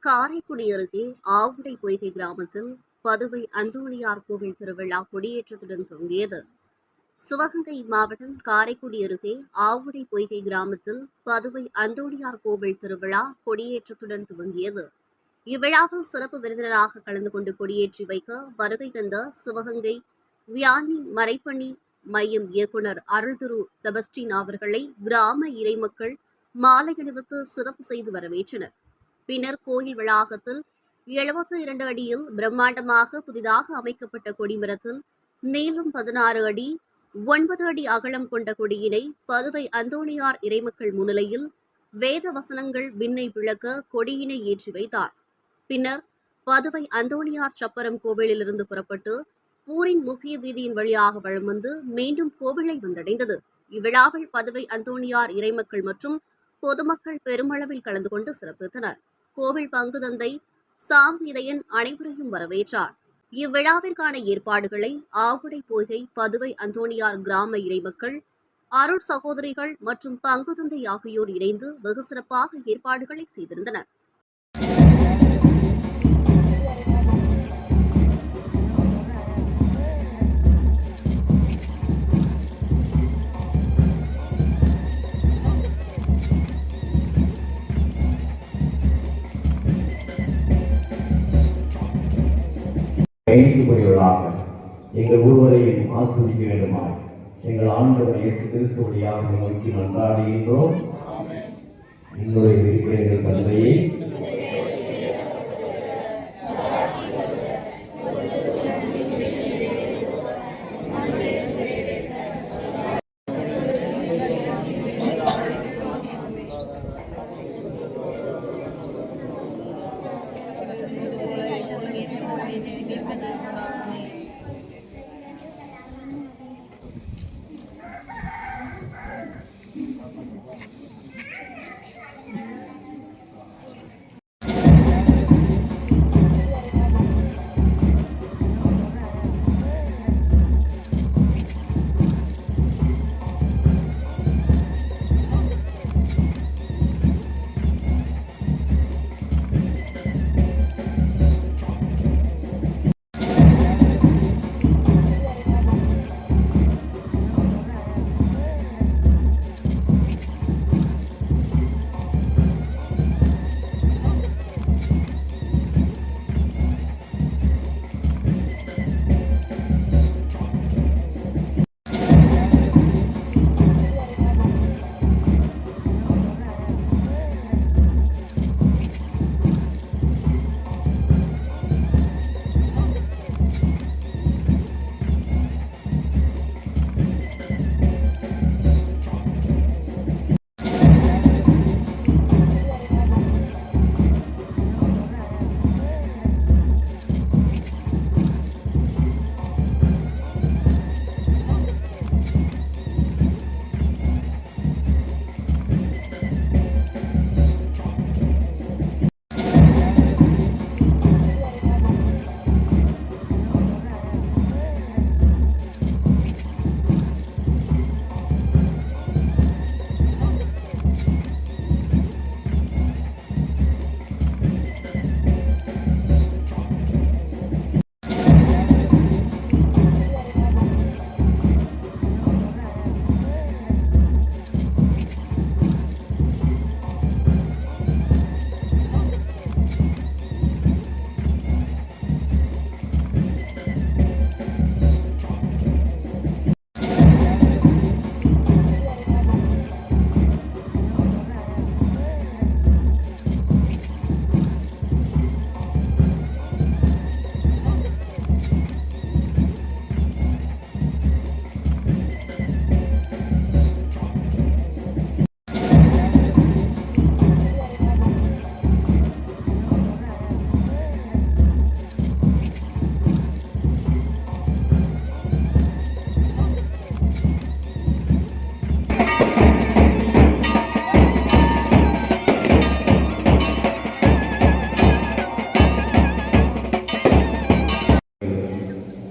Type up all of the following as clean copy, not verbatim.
காரைக்குடி அருகே ஆவுடை பொய்கை கிராமத்தில் பதுவை அந்தோணியார் கோவில் திருவிழா கொடியேற்றத்துடன் துவங்கியது. சிவகங்கை மாவட்டம் காரைக்குடி அருகே ஆவுடை பொய்கை கிராமத்தில் பதுவை அந்தோணியார் கோவில் திருவிழா கொடியேற்றத்துடன் துவங்கியது. இவ்விழாவில் சிறப்பு விருந்தினராக கலந்து கொண்டு கொடியேற்றி வைக்க வருகை தந்த சிவகங்கை வியானி மறைப்பணி மையம் இயக்குநர் அருள்திரு செபஸ்டின் அவர்களை கிராம இறைமக்கள் மாலை அணிவித்து சிறப்பு செய்து வரவேற்றனர். பின்னர் கோயில் வளாகத்தில் 72 அடியில் பிரம்மாண்டமாக புதிதாக அமைக்கப்பட்ட கொடிமரத்தில் நீளம் 16 அடி 9 அடி அகலம் கொண்ட கொடியினை பதுவை அந்தோணியார் இறைமக்கள் முன்னிலையில் வேத வசனங்கள் விண்ணை விளக்க கொடியினை ஏற்றி வைத்தார். பின்னர் பதுவை அந்தோணியார் சப்பரம் கோவிலிலிருந்து புறப்பட்டு ஊரின் முக்கிய வீதியின் வழியாக வலம் வந்து மீண்டும் கோவிலை வந்தடைந்தது. இவ்விழாவில் பதுவை அந்தோணியார் இறைமக்கள் மற்றும் பொதுமக்கள் பெருமளவில் கலந்து கொண்டு சிறப்பித்தனர். கோவில் பங்கு தந்தை சாம் இதயன் அனைவரையும் வரவேற்றார். இவ்விழாவிற்கான ஏற்பாடுகளை ஆவுடை பொய்கை பதுவை அந்தோணியார் கிராம இறைமக்கள், அருள் சகோதரிகள் மற்றும் பங்கு தந்தை ஆகியோர் இணைந்து வெகு சிறப்பாக ஏற்பாடுகளை செய்திருந்தனர். பயணிக்குரியவர்களாக எங்கள் ஒருவரையும் ஆஸ்வதிக்க வேண்டுமாய் எங்கள் ஆண்டவர் இயேசு கிறிஸ்துவடியாக நோக்கி மன்றாடுகின்றோம். எங்களுடைய எங்கள் தந்தையை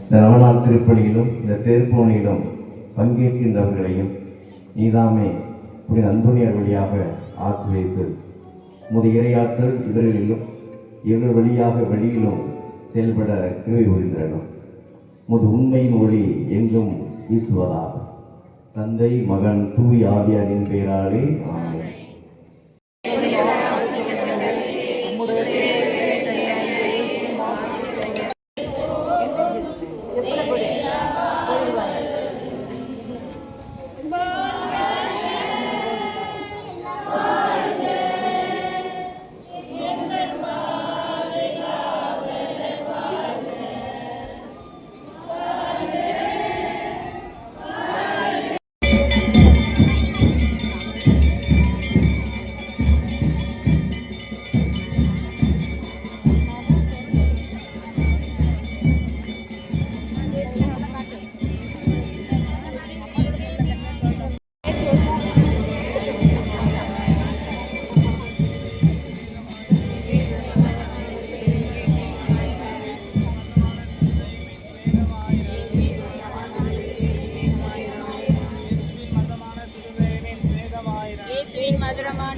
இந்த நவநாள் திருப்பணியிலும் இந்த தேர்ப்பணியிலும் பங்கேற்கின்றவர்களையும் நீதாமே புனித அந்தோணியார் வழியாக ஆசிரியத்து முது இறையாற்றல் இவர்களிலும் இவர்கள் வழியாக வெளியிலும் செயல்பட கிருபை புரிந்திடணும். உமது உண்மையின் ஒளி எங்கும் வீசுவதாக. தந்தை, மகன், தூய் ஆவியாரின் பெயராலே ஆமென். இயேசுவின் மதுரமான